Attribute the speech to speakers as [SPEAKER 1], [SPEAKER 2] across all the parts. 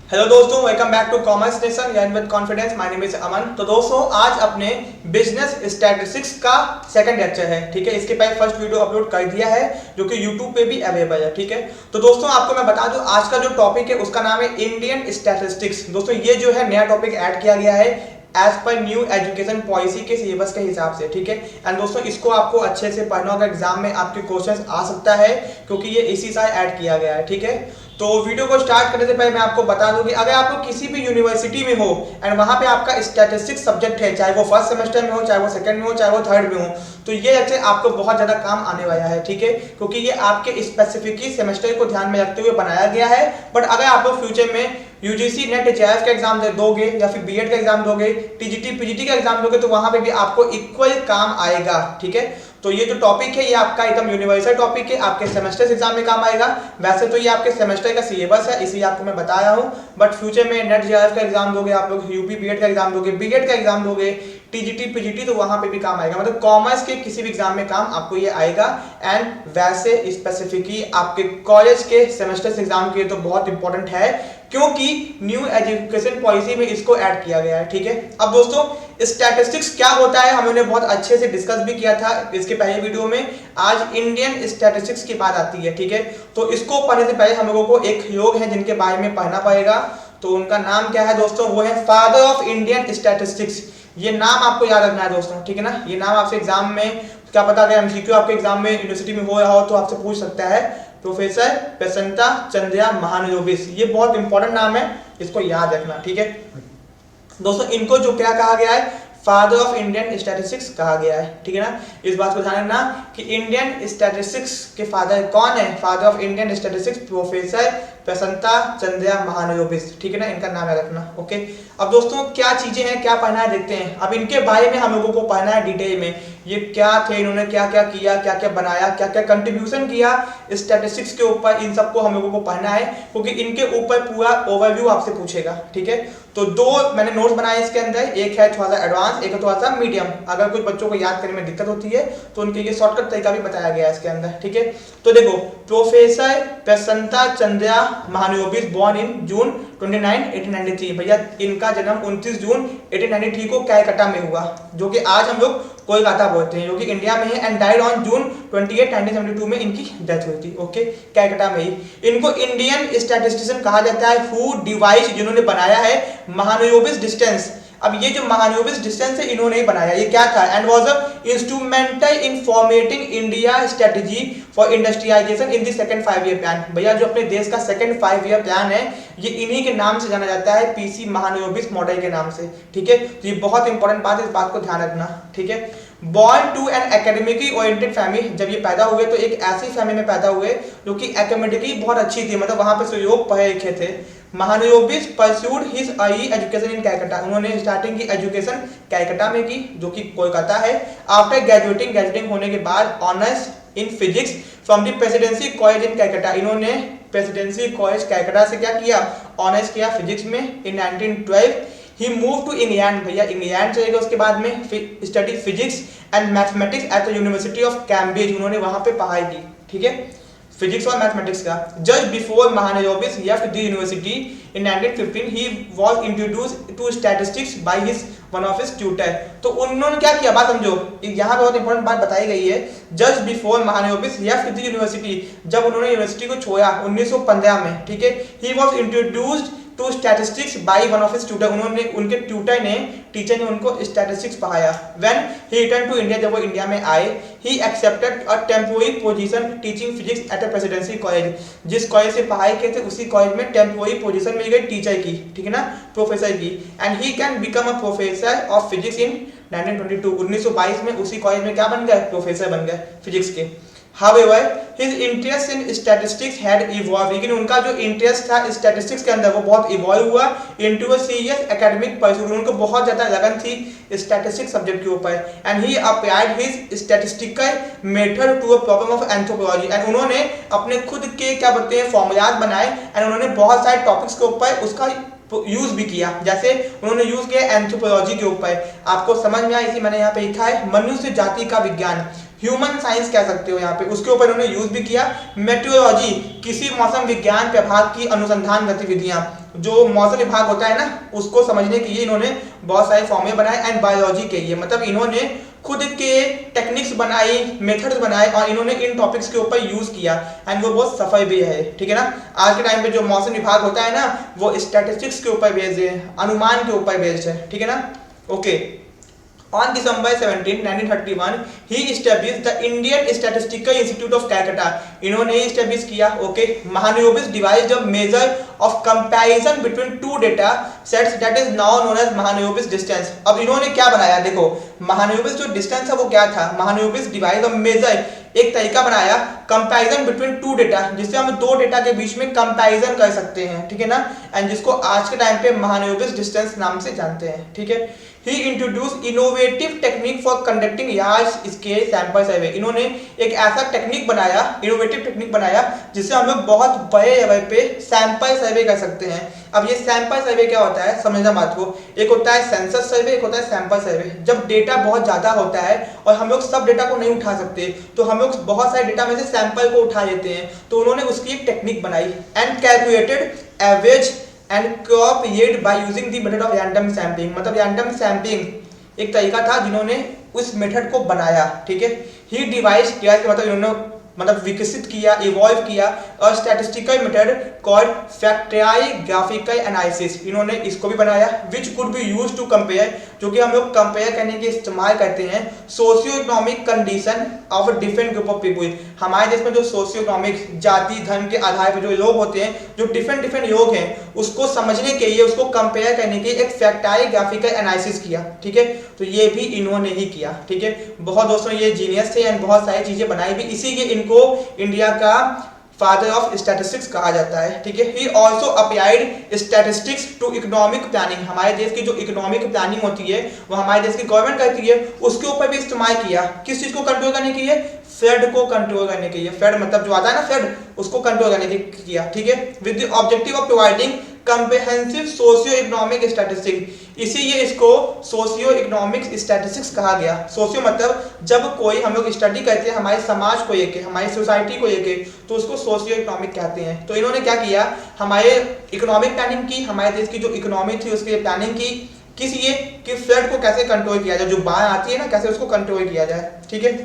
[SPEAKER 1] Hello दोस्तों, welcome back to commerce nation learn with confidence. My name is Aman. तो दोस्तों आज अपने बिजनेस स्टैटिस्टिक्स का सेकंड लेक्चर है। ठीक है, इसके पहले फर्स्ट वीडियो अपलोड कर दिया है जो कि यूट्यूब पे भी अवेलेबल है। ठीक है, तो दोस्तों आपको मैं बता दूं आज का जो टॉपिक है उसका नाम है इंडियन स्टैटिस्टिक्स। दोस्तों ये जो है नया टॉपिक ऐड किया गया है as per new education policy के सिलेबस के हिसाब से। ठीक है, एंड दोस्तों इसको आपको अच्छे से पढ़ना होगा, एग्जाम में आपके क्वेश्चंस आ सकता है क्योंकि ये इसी साल ऐड किया गया है। ठीक है, तो वीडियो को स्टार्ट करने से पहले मैं आपको बता दूं कि अगर आप लोग किसी भी यूनिवर्सिटी में हो एंड वहां पे आपका स्टैटिस्टिक्स सब्जेक्ट है, चाहे वो फर्स्ट सेमेस्टर में हो, चाहे वो सेकंड में हो, चाहे वो थर्ड में हो, तो ये लेक्चर आपको बहुत ज्यादा काम आने वाला है। ठीक है, क्योंकि ये आपके स्पेसिफिक सेमेस्टर को ध्यान में रखते हुए बनाया गया है। बट अगर आप लोग फ्यूचर में यूजीसी नेट जेआरएफ का एग्जाम दोगे या फिर बीएड का एग्जाम दोगे, टीजीटी पीजीटी का एग्जाम दोगे, तो वहां पे भी आपको इक्वल काम आएगा। ठीक है, तो ये जो टॉपिक है ये आपका एकदम यूनिवर्सल टॉपिक है, आपके सेमेस्टर एग्जाम में काम आएगा। वैसे तो ये आपके सेमेस्टर का सिलेबस है, इसलिए आपको मैं बता रहा हूँ। बट फ्यूचर में नेट जेआरएफ का एग्जाम दोगे, आप लोग यूपी बीएड का एग्जाम दोगे, बीएड का एग्जाम दोगे, टीजीटी पीजीटी, तो वहां पे भी काम आएगा। मतलब कॉमर्स के किसी भी एग्जाम में काम आपको ये आएगा। एंड वैसे स्पेसिफिकली आपके कॉलेज के सेमेस्टर एग्जाम के लिए तो बहुत इंपॉर्टेंट है क्योंकि न्यू एजुकेशन पॉलिसी में इसको ऐड किया गया है। ठीक है, अब दोस्तों स्टैटिस्टिक्स क्या होता है हमने बहुत अच्छे से डिस्कस भी किया था इसके पहले वीडियो में। आज इंडियन स्टैटिस्टिक्स की बात आती है। ठीक है, तो इसको पढ़ने से पहले हम लोगों को एक योग है जिनके बारे में पढ़ना पड़ेगा। तो उनका नाम क्या है दोस्तों? वो है फादर ऑफ इंडियन स्टैटिस्टिक्स। ये नाम आपको याद रखना है दोस्तों। ठीक है ना, ये नाम आपसे एग्जाम में क्या पता, अगर एमसीक्यू आपके एग्जाम में यूनिवर्सिटी में हो रहा हो तो आपसे पूछ सकता है। प्रोफेसर प्रसन्नता चंद्रा महानलोबिस, ये बहुत इंपॉर्टेंट नाम है, इसको याद रखना। ठीक है दोस्तों, इनको जो क्या कहा गया है, फादर ऑफ इंडियन स्टैटिस्टिक्स कहा गया है। ठीक है ना, इस बात को ध्यान रखना कि इंडियन स्टैटिस्टिक्स के फादर कौन है। Father of Indian statistics professor प्रसन्नता चंद्रा महानलोबिस। ठीक है ना, इनका नाम याद रखना। ओके, अब दोस्तों क्या चीजें हैं, क्या पढ़ना है देखते हैं। अब इनके बारे में हम लोगों को पढ़ना है डिटेल में, ये क्या थे, इन्होंने क्या क्या किया, क्या क्या बनाया, क्या क्या कंट्रीब्यूशन किया स्टैटिस्टिक्स के ऊपर, इन सबको हम लोगों को पढ़ना है क्योंकि इनके ऊपर पूरा ओवरव्यू आपसे पूछेगा। ठीक है, तो दो मैंने नोट्स बनाए इसके अंदर, एक है थोड़ा सा एडवांस, एक है थोड़ा सा मीडियम। अगर कुछ बच्चों को याद करने में दिक्कत होती है तो उनके लिए शॉर्टकट तरीका भी बताया गया है इसके अंदर। ठीक है, तो देखो प्रोफेसर प्रसन्नता चंद्रा महानलोबिस बोर्न इन जून 29, 1893। भैया इनका जन्म 29 जून 1893 को कैलकाटा में हुआ, जो कि आज हम लोग कोलकाता बोलते हैं, जो कि इंडिया में है। एंड डाइड ऑन जून 28, 1972 में इनकी डेथ हुई थी। ओके, कैलकाटा में ही। इनको इंडियन स्टैटिस्टिशियन कहा जाता है, हु डिवाइस, जिन्होंने बनाया है महानलोबिस डिस्टेंस। अब ये जो महानलोबिस डिस्टेंस है इन्होंने ही बनाया, ये क्या था, and was a instrumental in formatting India strategy for industrialisation in the second 5 year plan. भैया जो अपने देश का सेकंड 5 ईयर प्लान है ये इन्हीं के नाम से जाना जाता है, पीसी महानलोबिस मॉडल के नाम से। ठीक है, तो ये बहुत इंपॉर्टेंट बात है, इस बात को ध्यान रखना। ठीक है, born to an academically oriented family, जब ये पैदा हुए तो एक ऐसी फैमिली में पैदा हुए जो कि एकेडमिकली बहुत अच्छी थी, मतलब वहां पे सहयोग पढ़े लिखे थे। Mahalanobis pursued his early education in Calcutta, उन्होंने स्टार्टिंग की एजुकेशन कैलकाटा में की जो कि कोलकाता है। आफ्टर ग्रेजुएटिंग होने के बाद honours in physics from the presidency college in Calcutta, इन्होंने प्रेसिडेंसी कॉलेज कैलकाटा से क्या किया, ऑनर्स किया फिजिक्स में। इन 1912 ही मूव टू इंग्लैंड, भैया इंग्लैंड चले गए उसके बाद में, study physics and mathematics at the university of Cambridge, उन्होंने वहां पे पढ़ाई की। ठीक है, फिजिक्स और मैथमेटिक्स का। Just before Mahalanobis left the university in 1915 he was introduced to statistics by his one of his tutor. तो उन्होंने क्या किया, बात समझो, यहाँ बहुत इंपॉर्टेंट बात बताई गई है। Just before Mahalanobis left the university, जब उन्होंने यूनिवर्सिटी को छोड़ा 1915 में। ठीक है, he was introduced to statistics by one of his tutor, उन्होंने उनके ट्यूटर ने, टीचर ने उनको स्टैटिस्टिक्स पढ़ाया। When he return to India, जब वो इंडिया में आए, he accepted a temporary position teaching physics at a Presidency college, जिस कॉलेज से पढ़ाई किए थे उसी कॉलेज में टेम्पोररी पोजीशन मिल गई टीचर की। ठीक है ना, प्रोफेसर की। And he can become a professor of physics in 1922, 1922 में उसी कॉलेज में क्या बन गए, प्रोफेसर बन गए फिजिक्स के। However, his interest in statistics had evolved, लेकिन उनका जो इंटरेस्ट था स्टैटिस्टिक्स के अंदर वो बहुत इवॉल्व हुआ into a serious academic pursuit, उनको बहुत ज्यादा लगन थी स्टैटिस्टिक्स सब्जेक्ट के ऊपर। And he applied his statistical method to a problem of anthropology, and उन्होंने अपने खुद के क्या बोलते हैं फॉर्मूलाज बनाए, एंड उन्होंने बहुत सारे टॉपिक्स के ऊपर उसका यूज भी किया। जैसे उन्होंने यूज किया एंथ्रोपोलॉजी के ऊपर, आपको समझ में आया, इसी मैंने यहाँ पे लिखा है, मनुष्य जाति का विज्ञान। ह्यूमन साइंस कह सकते हो यहाँ पे, उसके ऊपर इन्होंने यूज भी किया। मेट्रोलॉजी, किसी मौसम विज्ञान प्रभाग की अनुसंधान गतिविधियां, जो मौसम विभाग होता है ना उसको समझने के लिए इन्होंने बहुत सारे फॉर्मूले बनाए। एंड बायोलॉजी के लिए मतलब इन्होंने खुद के टेक्निक्स बनाई, मेथड्स बनाए और इन्होंने इन टॉपिक्स के ऊपर यूज किया एंड वो बहुत सफल भी है, ठीक है ना। आज के टाइम पे जो मौसम विभाग होता है ना वो स्टैटिस्टिक्स के ऊपर बेस्ड है, अनुमान के ऊपर बेस्ड है, ठीक है ना। Okay, On December 17, 1931, he established the Indian Statistical Institute of Calcutta. इन्होंने establish किया, okay. Mahanalobis devised a measure of comparison between two data sets that is now known as Mahanalobis distance. अब इन्होंने क्या बनाया, देखो Mahanalobis जो distance है वो क्या था, Mahanalobis devised a measure, एक तरीका बनाया कंपैरिजन बिटवीन टू डेटा, जिससे हम दो डेटा के बीच में कंपैरिजन कर सकते हैं, ठीक है ना। एंड जिसको आज के टाइम पे महानोबिस डिस्टेंस नाम से जानते हैं, ठीक है। He introduce innovative technique for conducting large scale sample survey. इन्होंने एक ऐसा टेक्निक बनाया, इनोवेटिव टेक्निक बनाया जिससे हम लोग बहुत बड़े लेवल पे सैंपल सर्वे कर सकते हैं। अब ये सैंपल सर्वे क्या होता है समझना बात को, एक होता है सेंसस सर्वे, एक होता है सैंपल सर्वे। जब डेटा बहुत ज्यादा होता है और हम लोग सब डेटा को नहीं उठा सकते तो हम लोग बहुत सारे डेटा में से सैंपल को उठा लेते हैं, तो उन्होंने उसकी एक टेक्निक बनाई। And calculated average and crop yield by using the method of random sampling. मतलब रैंडम सैम्पलिंग एक तरीका था जिन्होंने उस मेथड को बनाया, ठीक है। ही डिवाइस किया कि मतलब इन्होंने विकसित किया, इवॉल्व किया और स्टैटिस्टिकल मेथड कॉल्ड फैक्टराइग्राफिकल एनालिसिस, इन्होंने इसको भी बनाया। Which could be used to compare, जो कि हम लोग कंपेयर करने के इस्तेमाल करते हैं socio economic condition of different group of people. हमारे देश में जो सोशियो इकोनॉमिक जाति धर्म के आधार पर जो लोग होते हैं, जो डिफरेंट लोग हैं, उसको समझने के लिए, उसको कंपेयर करने के एक फैक्टराइग्राफिकल एनालिसिस किया, ठीक है। तो ये भी इन्होंने ही किया, ठीक है। बहुत दोस्तों ये जीनियस थे एंड बहुत सारी चीजें बनाई भी, इसीलिए को इंडिया का फादर ऑफ स्टैटिस्टिक्स कहा जाता है, ठीक है। He also applied statistics to economic planning. हमारे देश की जो इकोनॉमिक प्लानिंग होती है वो हमारे देश की गवर्नमेंट करती है, उसके ऊपर भी इस्तेमाल किया। किस चीज को कंट्रोल करने के लिए, फेड को कंट्रोल करने के लिए। फेड मतलब जो आता है ना फेड, उसको कंट्रोल करने के लिए किया, ठीक है। With the objective of providing comprehensive socio economic statistics, इसीलिए इसको सोशियो इकोनॉमिक स्टैटिस्टिक्स कहा गया। सोशियो मतलब जब कोई हम लोग स्टडी करते हैं हमारे समाज को लेके, हमारी सोसाइटी को लेके, तो उसको सोशियो इकोनॉमिक कहते हैं। तो इन्होंने क्या किया, हमारे इकोनॉमिक प्लानिंग की, हमारे देश की जो इकोनॉमी थी उसकी प्लानिंग की, किस लिए कि फ्लड को कैसे कंट्रोल किया जाए, जो बाढ़ आती है ना कैसे उसको कंट्रोल किया जाए, ठीक है।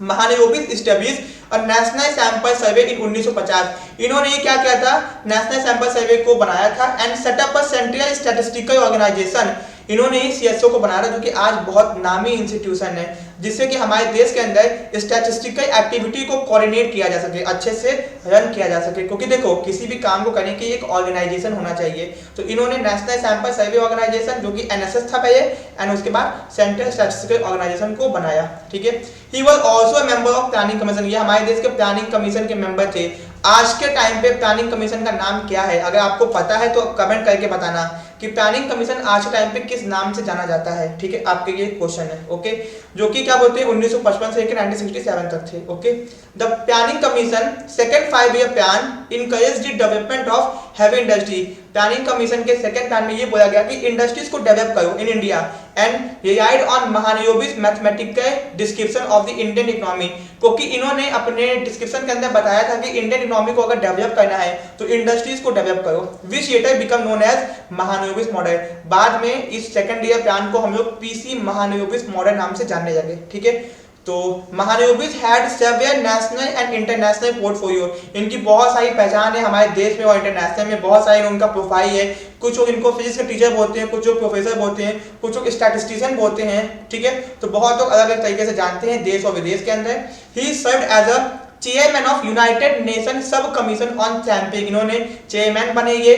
[SPEAKER 1] महानलोबिस एस्टैब्लिश और नेशनल सैंपल सर्वे इन 1950। इन्होंने ये क्या किया था, नेशनल सैंपल सर्वे को बनाया था and set up a central statistical organisation. इन्होंने ही सीएसओ को बनाया जो कि आज बहुत नामी इंस्टीट्यूशन है, जिससे कि हमारे देश के अंदर स्टैटिस्टिकल एक्टिविटी को कोऑर्डिनेट किया जा सके, अच्छे से रन किया जा सके। क्योंकि देखो किसी भी काम को करने के लिए एक ऑर्गेनाइजेशन होना चाहिए, तो इन्होंने नेशनल सैंपल सर्वे ऑर्गेनाइजेशन जो कि एनएसएस था पहले एंड उसके बाद सेंट्रल स्टैटिस्टिकल ऑर्गेनाइजेशन को बनाया, ठीक है। He was also a member of planning commission. ये हमारे देश के प्लानिंग कमीशन के मेंबर थे। आज के टाइम पे प्लानिंग कमीशन का नाम क्या है, अगर आपको पता है तो कमेंट करके बताना कि प्लानिंग कमीशन आज के टाइम पे किस नाम से जाना जाता है, ठीक है। आपके ये क्वेश्चन है, ओके। जो कि क्या बोलते हैं 1955 से लेकर 1967 तक थे, okay. The planning commission second 5 year plan encourage the development of heavy industry. Planning commission के सेकंड प्लान में ये बोला गया कि इंडस्ट्रीज को डेवलप करो in India and relied on Mahalanobis mathematical description of the Indian economy. क्योंकि इन्होंने अपने डिस्क्रिप्शन के अंदर बताया था कि इंडियन इकोनॉमी को अगर डेवलप करना है तो इंडस्ट्रीज को डेवलप करो, which later become known as Mahalanobis model. बाद में इस सेकंड ईयर प्लान को हम लोग पीसी महानलोबिस मॉडल नाम से जानने लगे, ठीक है। तो Mahalanobis had several national and international portfolio. इनकी बहुत सारी पहचान है हमारे देश में और इंटरनेशनल में, बहुत सारे उनका प्रोफाइल है। कुछ लोग इनको फिजिक्स के टीचर बोलते हैं, कुछ लोग प्रोफेसर बोलते हैं, कुछ लोग स्टैटिस्टिशियन बोलते हैं, ठीक है। तो बहुत लोग अलग अलग तरीके से जानते हैं देश और विदेश के अंदर। He served as a chairman of United Nation sub commission on sampling. इन्होंने चेयरमैन बने ये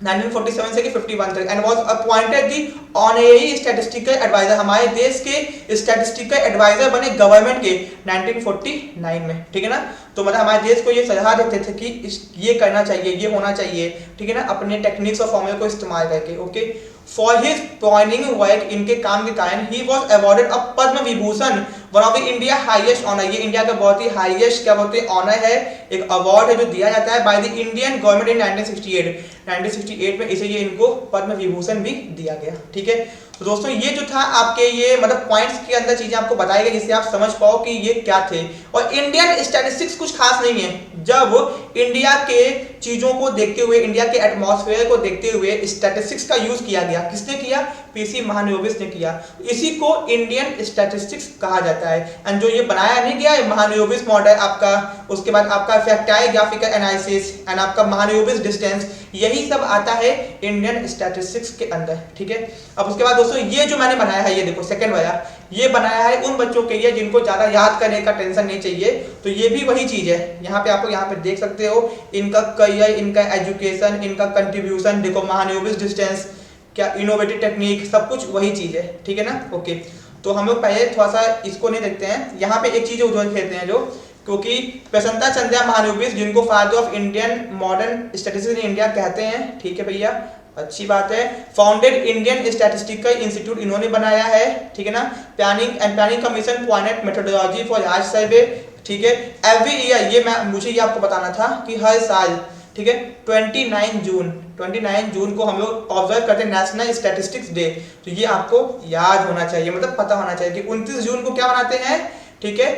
[SPEAKER 1] 1947 से 51 तक and was appointed the honorary statistical adviser. हमारे देश के स्टैटिस्टिकल एडवाइजर बने गवर्नमेंट के 1949 में, ठीक है ना। तो मतलब हमारे देश को ये सलाह देते थे कि ये करना चाहिए, ये होना चाहिए, ठीक है ना, अपने टेक्निक्स और फॉर्मूले को इस्तेमाल करके, okay. For his pioneering work, इनके काम के कारण ही was awarded a Padma Vibhushan one of the India highest honour, ये इंडिया का बहुत ही हाईएस्ट क्या बोलते हैं ऑनर है, एक अवार्ड है जो दिया जाता है by the Indian government in 1968 में इसे ये इनको पद्म विभूषण भी दिया गया। ठीक है, तो दोस्तों ये जो था आपके ये मतलब पॉइंट्स के अंदर चीजें आपको बताई गई जिससे आप समझ पाओ कि ये क्या थे। और इंडियन स्टैटिस्टिक्स कुछ खास नहीं है, जब इंडिया के चीजों को देखते हुए, इंडिया के एटमॉस्फेयर को देखते हुए स्टैटिस्टिक्स का यूज किया गया। किसने किया? पीसी महानोबिस ने किया। इसी को इंडियन स्टैटिस्टिक्स कहा जाता है। एंड जो ये बनाया नहीं गया है महानोबिस मॉडल आपका, उसके बाद आपका फैक्टाइल ग्राफिकल एनालिसिस एंड आपका महानोबिस डिस्टेंस, यही सब आता है इंडियन स्टैटिस्टिक्स के अंदर। ठीक है, अब उसके बाद दोस्तों ये जो मैंने बनाया है, ये देखो सेकंड वाला, ये बनाया है उन बच्चों के लिए जिनको ज्यादा याद करने का टेंशन नहीं चाहिए। तो ये भी वही चीज है, यहाँ पे आपको यहाँ पे देख सकते हो इनका करियर, इनका एजुकेशन, इनका कंट्रीब्यूशन, देखो महानोबिस डिस्टेंस, क्या इनोवेटिव टेक्निक, सब कुछ वही चीज है। ठीक है ना, ओके। तो हम लोग पहले थोड़ा सा इसको नहीं देखते हैं, यहाँ पे एक चीज उधर खेलते हैं जो, क्योंकि प्रसन्नता चंद्रा महानोबिस जिनको father of Indian modern statistics in India कहते हैं। ठीक है भैया, अच्छी बात है। फाउंडेड इंडियन स्टैटिस्टिकल इंस्टीट्यूट इन्होंने बनाया है। ठीक है ना, planning commission point methodology for large survey. ठीक है, एवरी ईयर, ये मुझे ये आपको बताना था कि हर साल, ठीक है, 29 जून को हम लोग ऑब्जर्व करते हैं नेशनल स्टैटिस्टिक्स डे। तो ये आपको याद होना चाहिए, मतलब पता होना चाहिए कि 29 जून को क्या मनाते हैं। ठीक है,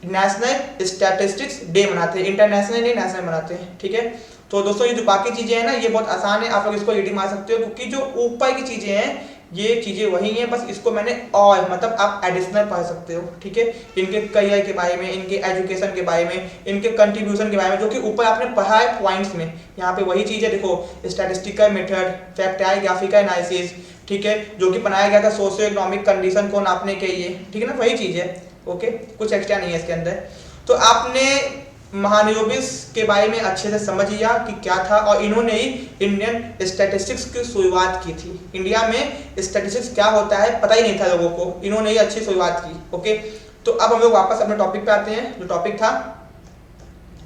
[SPEAKER 1] नेशनल स्टैटिस्टिक्स डे मनाते हैं, इंटरनेशनल नहीं नेशनल मनाते हैं। ठीक है, तो दोस्तों ये जो बाकी चीजें हैं ना, ये बहुत आसान है, आप लोग इसको रीडिंग मार सकते हो, क्योंकि जो ऊपर की चीजें हैं ये चीजें वही हैं, बस इसको मैंने और मतलब आप एडिशनल पढ़ सकते हो। ठीक है, इनके करियर के बारे में, इनके एजुकेशन के बारे में, इनके कंट्रीब्यूशन के बारे में, जो कि ऊपर आपने पढ़ा है पॉइंट्स में, यहाँ पे वही चीज है। देखो स्टैटिस्टिकल मेथड, फैक्टाइल ग्राफिकल एनालिसिस, ठीक है, जो कि बनाया गया था सोशियो इकोनॉमिक कंडीशन को नापने के लिए। ठीक है ना, वही चीज है। ओके, कुछ एक्स्ट्रा नहीं है इसके अंदर। तो आपने महानोबिस के बारे में अच्छे से समझ लिया कि क्या था, और इन्होंने ही इंडियन स्टैटिस्टिक्स की शुरुआत की थी। इंडिया में स्टैटिस्टिक्स क्या होता है पता ही नहीं था लोगों को, इन्होंने ही अच्छी शुरुआत की। ओके, तो अब हम लोग वापस अपने टॉपिक पे आते हैं। जो टॉपिक था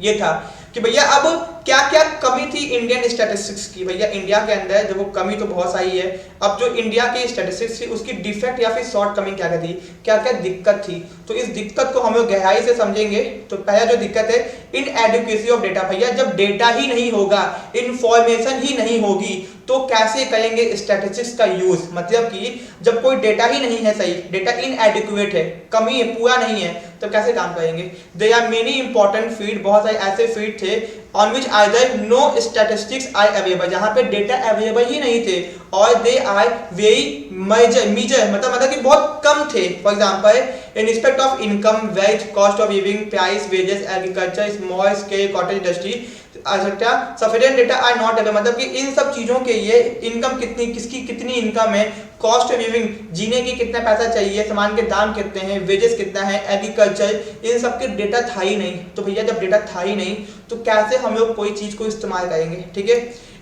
[SPEAKER 1] ये था कि भैया अब क्या क्या कमी थी इंडियन स्टैटिस्टिक्स की। भैया इंडिया के अंदर देखो कमी तो बहुत सारी है। अब जो इंडिया की स्टैटिस्टिक्स थी उसकी डिफेक्ट या फिर शॉर्ट कमी क्या क्या थी, क्या क्या दिक्कत थी, तो इस दिक्कत को हम लोग गहराई से समझेंगे। तो पहला जो दिक्कत है इनएडुकेसी ऑफ डेटा। भैया जब डेटा ही नहीं होगा, इंफॉर्मेशन ही नहीं होगी, तो कैसे करेंगे स्टैटिस्टिक्स का यूज। मतलब कि जब कोई डेटा ही नहीं है, सही डेटा इनएडिक्वेट है, कमी है, पूरा नहीं है, तो कैसे काम करेंगे। There are many important field, बहुत सारे ऐसे फील्ड थे on which either no statistics are available, जहां पे डेटा अवेलेबल ही नहीं थे, और दे आर वेरी मेजर मतलब कि बहुत कम थे। For example in respect of income, wealth, cost of living, price, wages, agriculture, small scale cottage industry, sufficient data are not available. मतलब कि इन सब चीजों के लिए इनकम कितनी, किसकी कितनी इनकम है, कॉस्ट ऑफ लिविंग, जीने की कितना पैसा चाहिए, सामान के दाम कितने हैं, वेजेस कितना है, एग्रीकल्चर, इन सब के डेटा था ही नहीं। तो भैया जब डेटा था ही नहीं तो कैसे हम लोग कोई चीज को इस्तेमाल करेंगे। ठीक है,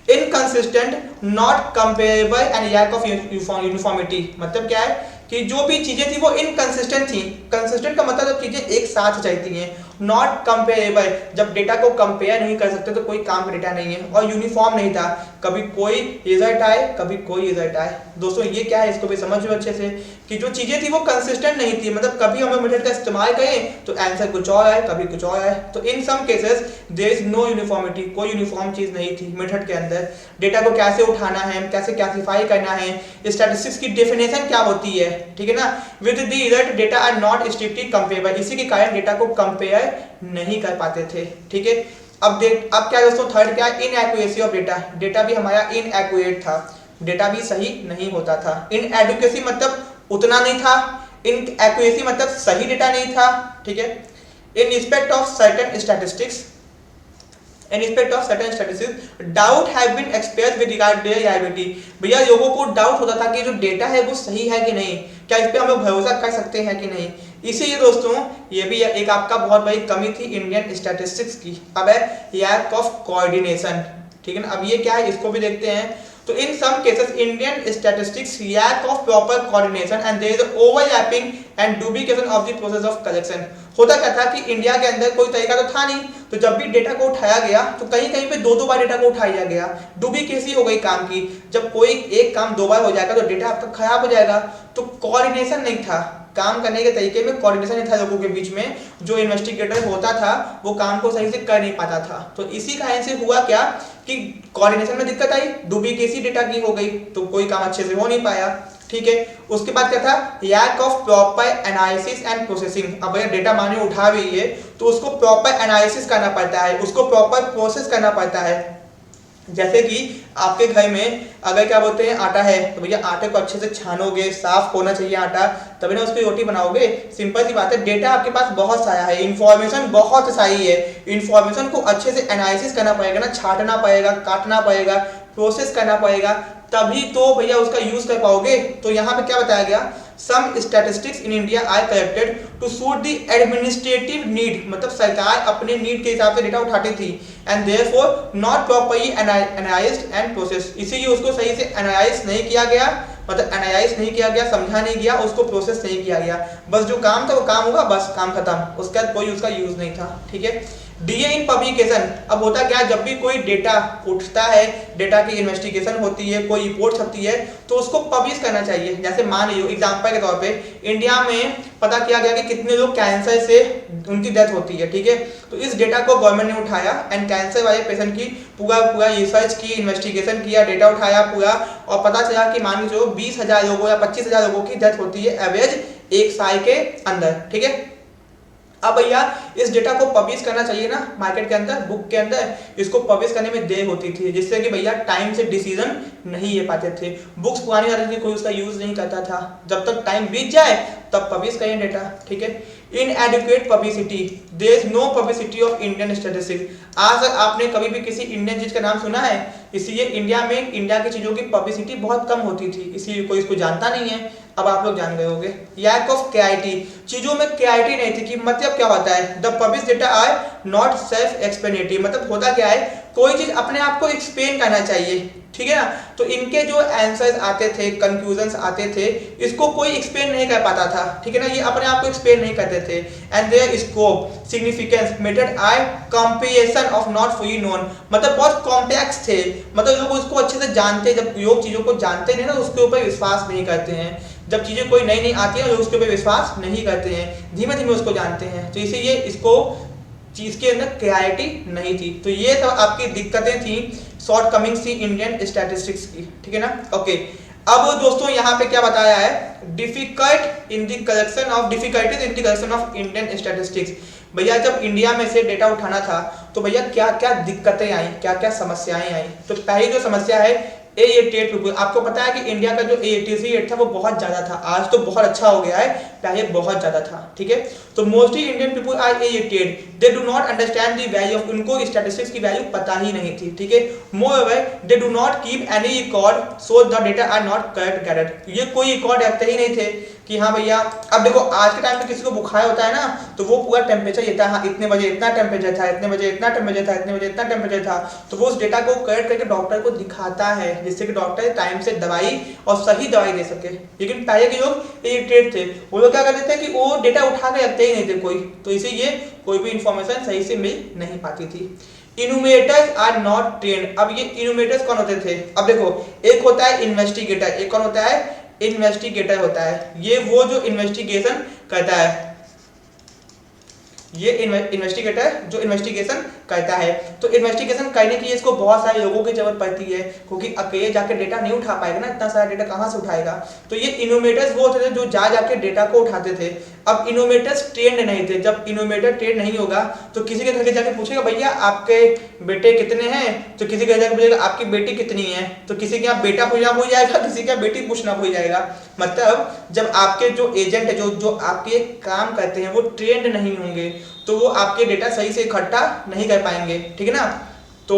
[SPEAKER 1] inconsistent, not comparable and lack of uniformity. मतलब क्या है कि जो भी चीजें थी वो इनकंसिस्टेंट थी। कंसिस्टेंट का मतलब जब चीजें एक साथ चलती हैं। नॉट कंपेरेबल, जब डेटा को कंपेयर नहीं कर सकते तो कोई काम का डेटा नहीं है। और यूनिफॉर्म नहीं था, कभी कोई रिजल्ट आए कभी कोई रिजल्ट आए। दोस्तों ये क्या है, इसको भी समझ लो अच्छे से कि जो चीजें थी वो कंसिस्टेंट नहीं थी। मतलब कभी हम मेथड का इस्तेमाल करें तो आंसर कुछ और आए, कभी कुछ और आए। तो in some cases there is no uniformity, कोई यूनिफॉर्म चीज नहीं थी मेथड के अंदर। डेटा को कैसे उठाना है, कैसे क्लासिफाई करना है, स्टैटिस्टिक्स की डेफिनेशन क्या होती है। ठीक है ना, with the result data are not strictly comparable, इसी के कारण डेटा को कंपेयर नहीं कर पाते थे। ठीक है, अब क्या दोस्तों थर्ड क्या है, इनएक्यूरेसी ऑफ डेटा। डेटा भी हमारा इनएक्यूरेट था, डेटा भी सही नहीं होता था। इनएडुकेसी मतलब उतना नहीं था, इनएक्यूरेसी मतलब सही डेटा नहीं था। ठीक है, in respect of certain statistics, doubt have been expressed with regard their reliability. भैया लोगों को डाउट होता था कि जो डेटा है वो सही है कि नहीं, क्या इस पे हम लोग भरोसा कर सकते हैं कि नहीं। इसीलिए दोस्तों ये भी एक आपका बहुत बड़ी कमी थी इंडियन स्टैटिस्टिक्स की। अब है लैक ऑफ कोऑर्डिनेशन। ठीक है ना, अब ये क्या है इसको भी देखते हैं। तो in some cases Indian statistics lack of proper coordination and there is overlapping and duplication of the process of collection। होता क्या था कि इंडिया के अंदर कोई तरीका तो था नहीं, तो जब भी डेटा को उठाया गया तो कहीं कहीं पे दो बार डेटा को उठाया गया, डुप्लीकेसी हो गई काम की। जब कोई एक काम दो बार हो जाएगा तो डेटा आपका खराब हो जाएगा। तो कोऑर्डिनेशन नहीं था, काम करने के तरीके में कोऑर्डिनेशन नहीं था लोगों के बीच में, जो इन्वेस्टिगेटर होता था वो काम को सही से कर नहीं पाता था। तो इसी कारण से हुआ क्या कि कोऑर्डिनेशन में दिक्कत आई, डुप्लीकेसी डेटा की हो गई, तो कोई काम अच्छे से हो नहीं पाया। ठीक है, उसके बाद क्या था, lack of proper analysis and processing. अब अगर डेटा माने उठा भी है तो उसको प्रॉपर एनालिसिस करना पड़ता है, उसको प्रॉपर प्रोसेस करना पड़ता है। जैसे कि आपके घर में अगर क्या बोलते हैं आटा है, तो भैया आटे को अच्छे से छानोगे, साफ होना चाहिए आटा, तभी ना उसकी रोटी बनाओगे। सिंपल सी बात है, डेटा आपके पास बहुत सारा है, इंफॉर्मेशन बहुत सारी है, इंफॉर्मेशन को अच्छे से एनालिसिस करना पड़ेगा ना, छांटना पड़ेगा, काटना पड़ेगा, प्रोसेस करना पड़ेगा, तभी तो भैया उसका यूज कर पाओगे। तो यहाँ पे क्या बताया गया, some statistics in India are collected to suit the administrative need, मतलब सरकार अपने नीड के हिसाब से डेटा उठाती थी, and therefore not properly analysed and processed, इसीलिए उसको सही से एनालाइज नहीं किया गया, मतलब एनालाइज नहीं किया गया, समझा नहीं गया, उसको प्रोसेस नहीं किया गया, बस जो काम था वो काम हुआ, बस काम खत्म, उसके बाद कोई उसका यूज नहीं था। ठीक है, डीए इन पब्लिकेशन। अब होता क्या है, जब भी कोई डेटा उठता है, डेटा की इन्वेस्टिगेशन होती है, कोई रिपोर्ट छपती है, तो उसको पब्लिश करना चाहिए। जैसे मान लो एग्जांपल के तौर पे इंडिया में पता किया गया कि कितने लोग कैंसर से उनकी डेथ होती है। ठीक है, तो इस डेटा को गवर्नमेंट ने उठाया एंड कैंसर वाले पेशेंट की पूरा रिसर्च की, इन्वेस्टिगेशन किया, डेटा उठाया पूरा, और पता चला कि मान लो 20,000 लोगों या 25,000 लोगों की डेथ होती है एवरेज एक साल के अंदर। ठीक है, अब भैया इस डेटा को पब्लिश करना चाहिए ना मार्केट के अंदर, बुक के अंदर, इसको पब्लिश करने में देर होती थी, जिससे कि भैया टाइम से डिसीजन नहीं ले पाते थे, बुक्स पुरानी आती थी, कोई उसका यूज नहीं करता था, जब तक टाइम बीत जाए तब पब्लिश करें डेटा। ठीक है, inadequate publicity, there is no publicity of Indian statistics. आज तक आपने कभी भी किसी इंडियन चीज का नाम सुना है? इसलिए इंडिया में इंडिया की चीजों की पब्लिसिटी बहुत कम होती थी, इसलिए कोई इसको जानता नहीं है। अब आप लोग जान गए होंगे। लैक ऑफ क्लैरिटी, चीजों में क्लैरिटी नहीं थी कि मतलब क्या होता है। The publish data are not self explanatory, मतलब होता क्या है, कोई चीज अपने आप को एक्सप्लेन करना चाहिए। ठीक है ना, तो इनके जो आंसर्स आते थे, कंक्लूजन्स आते थे, इसको कोई एक्सप्लेन नहीं कर पाता था। ठीक है ना, ये अपने आप को एक्सप्लेन नहीं करते थे। And their scope, significance, method are comprehension of not fully known, मतलब बहुत कॉम्प्लेक्स थे, मतलब लोग उसको अच्छे से जानते, जब लोग चीजों को जानते नहीं ना, तो उसके ऊपर विश्वास नहीं करते हैं। जब चीजें कोई नई नई आती है, लोग उसके ऊपर विश्वास नहीं करते हैं, धीमे धीमे उसको जानते हैं, तो इसीलिए इसको चीज के अंदर क्लैरिटी नहीं थी। तो ये सब आपकी दिक्कतें थी, शॉर्ट कमिंग्स थी इंडियन स्टैटिस्टिक्स की। ठीक है ना, ओके। अब दोस्तों यहाँ पे क्या बताया है, difficulties in the collection of Indian statistics. भैया जब इंडिया में से डेटा उठाना था तो भैया क्या क्या दिक्कतें आई, क्या क्या समस्याएं आई। तो पहली जो समस्या है A88, आपको पता है कि इंडिया का जो A83 रेट था वो बहुत ज्यादा था, आज तो बहुत अच्छा हो गया है, पहले बहुत ज्यादा था। ठीक है, तो mostly Indian people are A88, they do not understand the value of, उनको स्टैटिस्टिक्स की वैल्यू पता ही नहीं थी। ठीक है, moreover they do not keep any record so the data are not correct gathered, ये कोई रिकॉर्ड रखते ही नहीं थे कि हाँ भैया, अब देखो आज के टाइम पे किसी को बुखार होता है ना, तो वो पूरा टेम्परेचर लेता है, हाँ इतने बजे इतना टेम्परेचर था, इतने बजे इतना टेम्परेचर था, इतने बजे इतना टेम्परेचर था, तो वो उस डेटा को करेक्ट करके डॉक्टर को दिखाता है, जिससे कि डॉक्टर टाइम से दवाई और सही दवाई दे सके। लेकिन पहले के लोग इरिटेट थे, वो लोग क्या करते थे कि वो डेटा उठा के रखते ही नहीं थे कोई, तो इसीलिए कोई भी इंफॉर्मेशन सही से मिल नहीं पाती थी। इन्यूमेटर्स आर नॉट ट्रेन्ड, अब ये इन्यूमेटर्स कौन होते थे, अब देखो एक होता है इन्वेस्टिगेटर, एक कौन होता है, इन्वेस्टिगेटर होता है, ये वो जो इन्वेस्टिगेशन करता है, ये इन्वेस्टिगेटर जो इन्वेस्टिगेशन करता है। तो इन्वेस्टिगेशन करने के लिए इसको बहुत सारे लोगों की जरूरत पड़ती है, क्योंकि अकेले जाके डेटा नहीं उठा पाएगा ना, इतना सारा डेटा कहाँ से उठाएगा। तो ये इन्यूमेटर्स वो होते थे जो जा जाके डेटा को उठाते थे। अब इन्यूमेटर्स ट्रेंड नहीं थे, जब इन्यूमेटर ट्रेंड नहीं होगा तो किसी के घर जाके पूछेगा भैया आपके बेटे कितने हैं, तो किसी के घर जाके पूछेगा आपकी बेटी कितनी है, तो किसी के यहाँ बेटा पूछना भूल जाएगा, किसी का बेटी पूछना भूल जाएगा। मतलब जब आपके जो एजेंट है, जो आपके काम करते हैं, वो ट्रेंड नहीं होंगे तो वो आपके डेटा सही से इकट्ठा नहीं कर पाएंगे। ठीक है ना, तो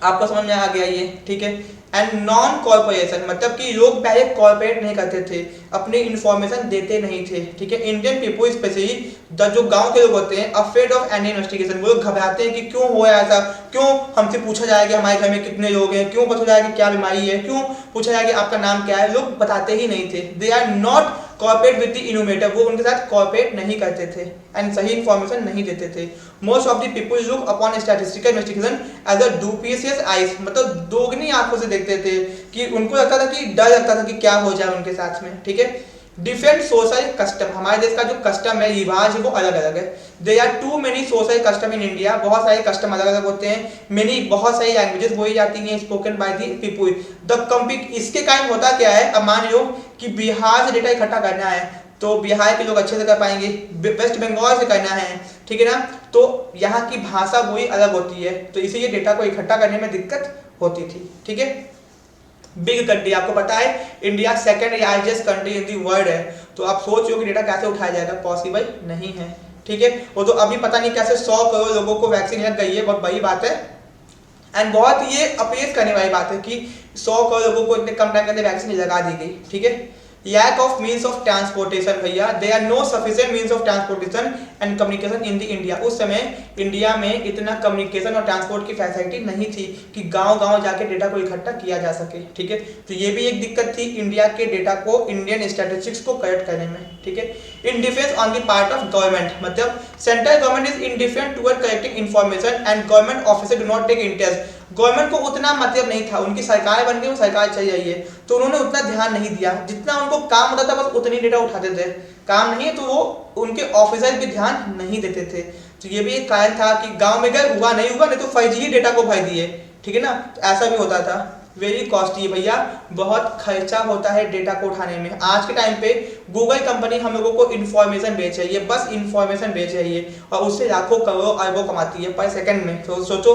[SPEAKER 1] आपको समझ में आ गया ये। ठीक है, एंड नॉन कॉर्पोरेशन, मतलब कि लोग पहले कॉर्पोरेट नहीं करते थे, अपनी इंफॉर्मेशन देते नहीं थे। ठीक है, इंडियन पीपल स्पेशली जो गांव के लोग होते हैं, अफ्रेड ऑफ एनी इन्वेस्टिगेशन, वो लोग घबराते हैं कि क्यों हो ऐसा, क्यों हमसे पूछा जाएगा हमारे घर में कितने लोग हैं, क्यों पूछा जाएगा क्या बीमारी है, क्यों पूछा जाएगा आपका नाम क्या है, लोग बताते ही नहीं थे। They are not corporate with the enumerator, वो उनके साथ कॉर्पोरेट नहीं करते थे एंड सही इंफॉर्मेशन नहीं देते थे। Most of the people look upon statistical investigation as a duplicitous eyes, मतलब दोगुनी आंखों से देखते थे, कि उनको लगता था कि डर लगता था कि क्या हो जाए उनके साथ में। ठीक है, डिफरेंट सोशल कस्टम, हमारे देश का जो कस्टम है, रिवाज है, वो अलग अलग है। There are too many social custom in India, बहुत सारे कस्टम अलग अलग होते हैं। मेनी, बहुत सारी लैंग्वेजेस बोली जाती हैं, spoken by the people. The complete, इसके कारण होता क्या है, अब मान लो कि बिहार से डेटा इकट्ठा करना है तो बिहार के लोग अच्छे से कर पाएंगे, वेस्ट बंगाल से करना है, ठीक है ना, तो यहाँ की भाषा बोली अलग होती है, तो इसीलिए डेटा को इकट्ठा करने में दिक्कत होती थी, ठीक है। बिग कंट्री, आपको पता है India second largest country in the world है, तो आप सोच लो कि डेटा कैसे उठाया जाएगा, पॉसिबल नहीं है, ठीक है। वो तो अभी पता नहीं कैसे 100 करोड़ लोगों को वैक्सीन लग गई है, बहुत बड़ी बात है, एंड बहुत ये अपेज करने वाली बात है कि 100 करोड़ लोगों को इतने कम टाइम के अंदर वैक्सीन लगा दी गई, ठीक है। Lack of means of transportation, भैया there are no sufficient means of transportation and communication in the India. उस समय इंडिया में इतना कम्युनिकेशन और ट्रांसपोर्ट की फैसिलिटी नहीं थी कि गांव-गांव जाके डेटा को इकट्ठा किया जा सके, ठीक है। तो ये भी एक दिक्कत थी इंडिया के डेटा को, इंडियन स्टैटिस्टिक्स को कलेक्ट करने में, ठीक है। Indifference on the part of government, मतलब central government is indifferent toward collecting information and government officer do not take interest. Government को उतना मतलब नहीं था, उनकी सरकार बन गई, वो सरकार चल रही है, तो उन्होंने उतना ध्यान नहीं दिया, जितना उनको काम होता था बस उतनी डेटा उठाते थे, काम नहीं है तो वो उनके ऑफिसर भी ध्यान नहीं देते थे। तो ये भी एक कारण था कि गांव में गए, हुआ नहीं तो फर्जी ही डेटा को भाई दिए, ठीक है ना, तो ऐसा भी होता था। वेरी कॉस्टली भैया, बहुत खर्चा होता है डेटा को उठाने में। आज के टाइम पे गूगल कंपनी हम लोगों को इन्फॉर्मेशन बेच रही है, बस इन्फॉर्मेशन बेच रही है, और उससे लाखों करोड़ों अरबों कमाती है पर सेकंड में, तो सोचो।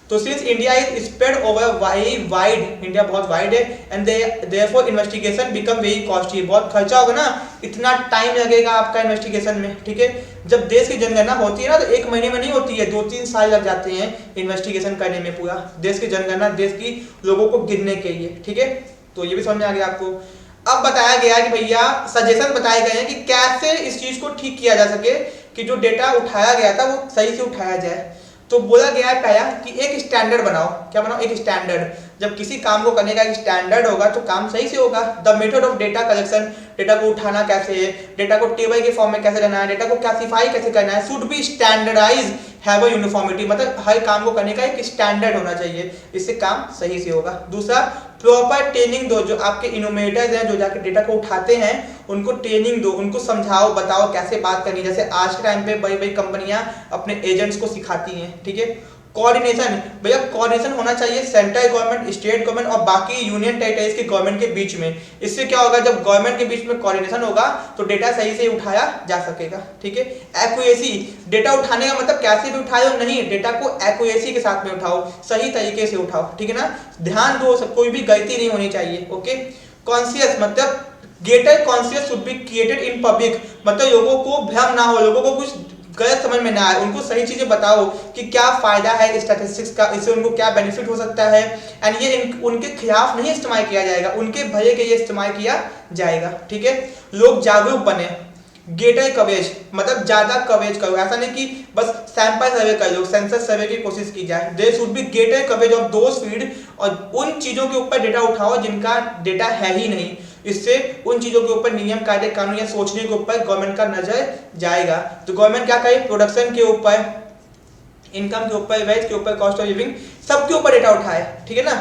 [SPEAKER 1] तो since India is spread over wide, India बहुत वाइड है, and therefore investigation become very costly, बहुत खर्चा होगा ना, इतना टाइम लगेगा आपका इन्वेस्टिगेशन में, ठीक है। जब देश की जनगणना होती है ना, तो 1 महीने में नहीं होती है, 2-3 साल लग जाते हैं इन्वेस्टिगेशन करने में, पूरा देश की जनगणना, देश की लोगों को गिनने के लिए, ठीक है। तो ये भी समझ में आ गया आपको। अब बताया गया कि भैया सजेशन बताए गए हैं कि कैसे इस चीज को ठीक किया जा सके कि जो डेटा उठाया गया था वो सही से उठाया जाए। तो बोला गया है पहला कि एक स्टैंडर्ड बनाओ, क्या बनाओ, एक स्टैंडर्ड। जब किसी काम को करने का एक स्टैंडर्ड होगा तो काम सही से होगा। The method of data collection, data को उठाना कैसे है, डेटा को टेबल के फॉर्म में कैसे लेना है, डेटा को क्लासिफाई कैसे करना है, should be standardise, have a uniformity, मतलब हर काम को करने का एक स्टैंडर्ड होना चाहिए, इससे काम सही से होगा। दूसरा, प्रॉपर ट्रेनिंग दो, जो आपके इनोवेटर्स हैं, जो जाके डेटा को उठाते हैं, उनको ट्रेनिंग दो, उनको समझाओ, बताओ कैसे बात करनी, जैसे आज के टाइम पे बड़ी बड़ी कंपनियां अपने एजेंट्स को सिखाती हैं, ठीक है। कोऑर्डिनेशन, भैया कोऑर्डिनेशन होना चाहिए सेंट्रल गवर्नमेंट, स्टेट गवर्नमेंट और बाकी यूनियन टेरिटरीज के गवर्नमेंट के बीच में। इससे क्या होगा, जब गवर्नमेंट के बीच में कोऑर्डिनेशन होगा तो डेटा सही से उठाया जा सकेगा, ठीक है। एक्यूरेसी, डेटा उठाने का मतलब कैसे भी उठाओ नहीं, डेटा को एक्यूरेसी के साथ में उठाओ, सही तरीके से उठाओ, ठीक है ना, ध्यान दो, कोई भी गलती नहीं होनी चाहिए, ओके। कॉन्शियस, मतलब greater conscious should be created in public, मतलब लोगों को भ्रम ना हो, लोगों को कुछ गलत समझ में ना आए, उनको सही चीजें बताओ कि क्या फायदा है स्टैटिस्टिक्स का, इससे उनको क्या बेनिफिट हो सकता है, एंड ये उनके खिलाफ नहीं इस्तेमाल किया जाएगा, उनके भले के लिए इस्तेमाल किया जाएगा, ठीक है। लोग जागरूक बने, ग्रेटर कवरेज, मतलब ज्यादा कवरेज करो, ऐसा नहीं कि बस सैंपल सर्वे कर लो, सेंसस सर्वे की कोशिश की जाए। There should be greater coverage of those field, और उन चीजों के ऊपर डेटा उठाओ जिनका डेटा है ही नहीं, इससे उन चीजों के ऊपर नियम कायदे कानून या सोचने के ऊपर गवर्नमेंट का नजर जाएगा। तो गवर्नमेंट क्या करे, प्रोडक्शन के ऊपर, इनकम के ऊपर, वेल्थ के ऊपर, कॉस्ट ऑफ लिविंग, सबके ऊपर डेटा उठाए, ठीक है ना।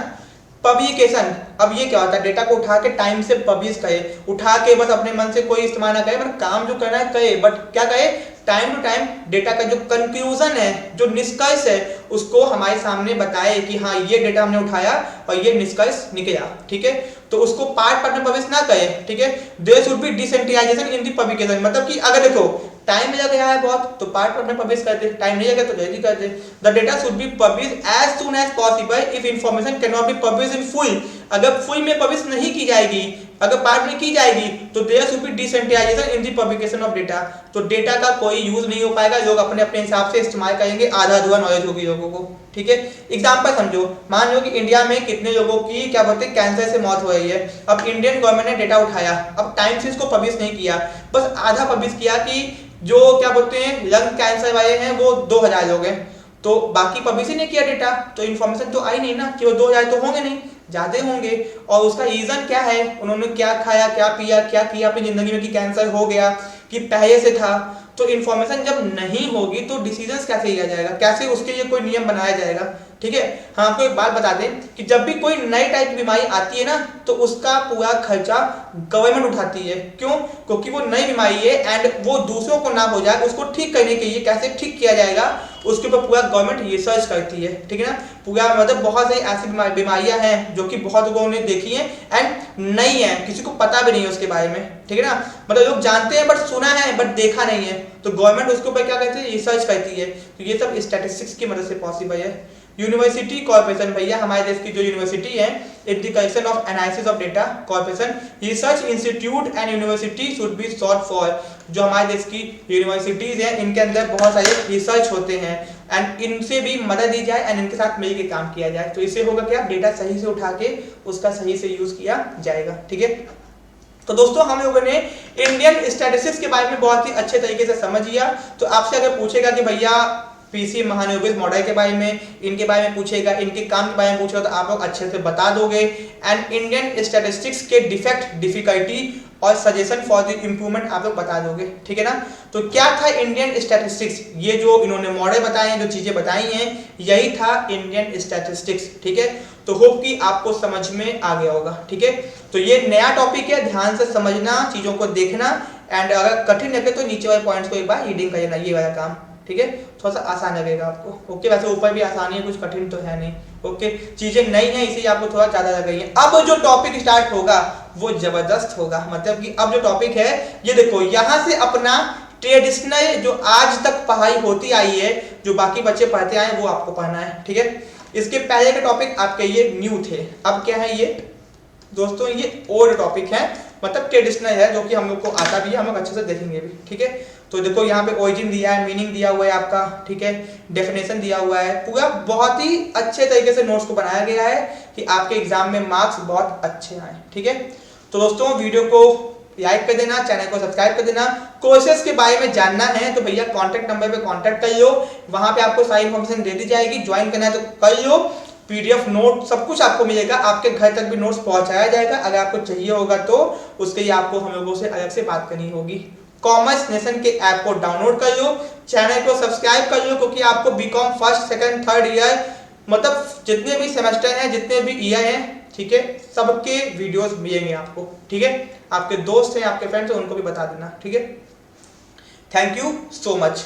[SPEAKER 1] पब्लिकेशन, अब ये क्या होता है, डेटा को उठा के टाइम से पब्लिश करे, उठा के बस अपने मन से कोई इस्तेमाल ना करे, मतलब काम जो करना है करे, बट क्या करे, टाइम टू टाइम डेटा का जो कंक्लूजन है, जो निष्कर्ष है, उसको हमारे सामने बताए कि हाँ ये डेटा हमने उठाया और ये निष्कर्ष निकला, ठीक है। तो उसको पार्ट पार्ट में पब्लिश ना करे, ठीक है। There should be decentralisation in the publication, मतलब कि अगर देखो टाइम लग गया है बहुत तो पार्ट पार्ट में पब्लिश कर दे, टाइम नहीं लगा तो जल्दी कर दे। The data should be publish as soon as possible if information can not be publish in full, अगर फुल में पब्लिश नहीं की जाएगी, अगर पार्ट में की जाएगी तो there should be decentralisation in the publication of data, तो डेटा का कोई यूज नहीं हो पाएगा, लोग अपने अपने हिसाब से इस्तेमाल करेंगे, आधा अधूरा नॉलेज होगी लोगों को, ठीक है। एग्जांपल समझो, मान लो कि इंडिया में कितने लोगों की क्या बोलते हैं कैंसर से मौत हो रही है, अब इंडियन गवर्नमेंट ने डेटा उठाया, अब टाइम से इसको पब्लिश नहीं किया, बस आधा पब्लिश किया कि जो क्या बोलते हैं लंग कैंसर वाले हैं वो 2000 लोग हैं, तो बाकी पब्लिश ही नहीं किया डेटा, तो इन्फॉर्मेशन तो आई नहीं ना कि वो 2000 तो होंगे नहीं, ज्यादा होंगे। और उसका रीजन क्या है, उन्होंने क्या खाया, क्या पिया, क्या किया अपनी जिंदगी में कि कैंसर हो गया, कि पहले से था। तो इन्फॉर्मेशन जब नहीं होगी तो डिसीजंस कैसे लिया जाएगा, कैसे उसके लिए कोई नियम बनाया जाएगा, ठीक है। हम आपको एक बात बता दें कि जब भी कोई नई टाइप की बीमारी आती है ना तो उसका पूरा खर्चा गवर्नमेंट उठाती है। क्यों? क्योंकि वो नई बीमारी है एंड वो दूसरों को ना हो जाए, उसको ठीक करने के लिए कैसे ठीक किया जाएगा उसके ऊपर पूरा गवर्नमेंट रिसर्च करती है। ठीक है ना, पूरा मतलब बहुत सारी ऐसी बीमारियां हैं जो कि बहुत लोगों ने देखी है एंड नई है, किसी को पता भी नहीं है उसके बारे में। ठीक है ना, मतलब लोग जानते हैं बट सुना है बट देखा नहीं है, तो गवर्नमेंट उसके ऊपर क्या करती है, रिसर्च करती है। तो ये सब स्टैटिस्टिक्स की मदद से पॉसिबल है। यूनिवर्सिटी कॉर्पोरेशन, भैया हमारे देश की जो यूनिवर्सिटी है, in the collection of analysis of data corporation, research institute and university should be sort for. जो हमारे देश की यूनिवर्सिटीज हैं इनके अंदर बहुत सारे रिसर्च होते हैं एंड इनसे भी मदद दी जाए एंड इनके साथ मिलकर काम किया जाए। तो इससे होगा क्या, डेटा सही से उठा के उसका सही से यूज किया जाएगा। ठीक है, तो दोस्तों हम लोगों ने इंडियन स्टैटिस्टिक्स के बारे में बहुत ही अच्छे तरीके से समझ लिया। तो आपसे अगर पूछेगा कि भैया पीसी महानोबिस मॉडल के बारे में, इनके बारे में पूछेगा, इनके काम के बारे में पूछेगा, तो आप लोग अच्छे से बता दोगे। एंड इंडियन स्टैटिस्टिक्स के डिफेक्ट, डिफिकल्टी और सजेशन फॉर द इम्प्रूवमेंट आप लोग बता दोगे। ठीक है ना, तो क्या था इंडियन स्टैटिस्टिक्स, ये जो इन्होंने मॉडल बताए हैं, जो चीजें बताई हैं, यही था इंडियन स्टैटिस्टिक्स। ठीक है, तो होप कि आपको समझ में आ गया होगा। ठीक है, तो ये नया टॉपिक है, ध्यान से समझना, चीजों को देखना एंड अगर कठिन लगे तो नीचे वाले पॉइंट्स को एक बार रीडिंग कर लेना, ये वाला काम। ठीक है, थोड़ा सा आसान लगेगा आपको। ओके, वैसे ऊपर भी आसानी है, कुछ कठिन तो है नहीं। ओके, चीजें नई हैं इसलिए आपको थोड़ा ज्यादा लग रही है। अब जो टॉपिक स्टार्ट होगा वो जबरदस्त होगा, मतलब कि अब जो टॉपिक है ये देखो, यहां से अपना ट्रेडिशनल जो आज तक पढ़ाई होती आई है, जो बाकी बच्चे पढ़ते आए वो आपको पढ़ना है। ठीक है, इसके पहले के टॉपिक आपके ये न्यू थे, अब क्या है ये दोस्तों, ये ओल्ड टॉपिक है, मतलब ट्रेडिशनल है, जो कि हम लोग को आता भी है, हम लोग अच्छे से देखेंगे भी। ठीक है, तो देखो यहाँ पे ओरिजिन दिया है, मीनिंग दिया हुआ है आपका, ठीक है, डेफिनेशन दिया हुआ है, पूरा बहुत ही अच्छे तरीके से नोट्स को बनाया गया है कि आपके एग्जाम में मार्क्स बहुत अच्छे आए। ठीक है, तो दोस्तों वीडियो को लाइक कर देना, चैनल को सब्सक्राइब कर देना। कोर्सेज के बारे में जानना है तो भैया कॉन्टैक्ट नंबर पे कॉन्टैक्ट कर लो, वहां पे आपको सारी इन्फॉर्मेशन दे दी जाएगी। ज्वाइन करना है तो कर लो, पीडीएफ नोट सब कुछ आपको मिलेगा, आपके घर तक भी नोट्स पहुंचाया जाएगा। अगर आपको चाहिए होगा तो उसके लिए आपको हम लोगों से अलग से बात करनी होगी। कॉमर्स नेशन के ऐप को डाउनलोड कर लो, चैनल को सब्सक्राइब कर लो, क्योंकि आपको BCom first second third year, मतलब जितने भी सेमेस्टर हैं, जितने भी ईयर हैं, ठीक है, सबके वीडियोस मिलेंगे आपको। ठीक है, आपके दोस्त हैं, आपके फ्रेंड्स हैं, उनको भी बता देना। ठीक है, थैंक यू सो मच।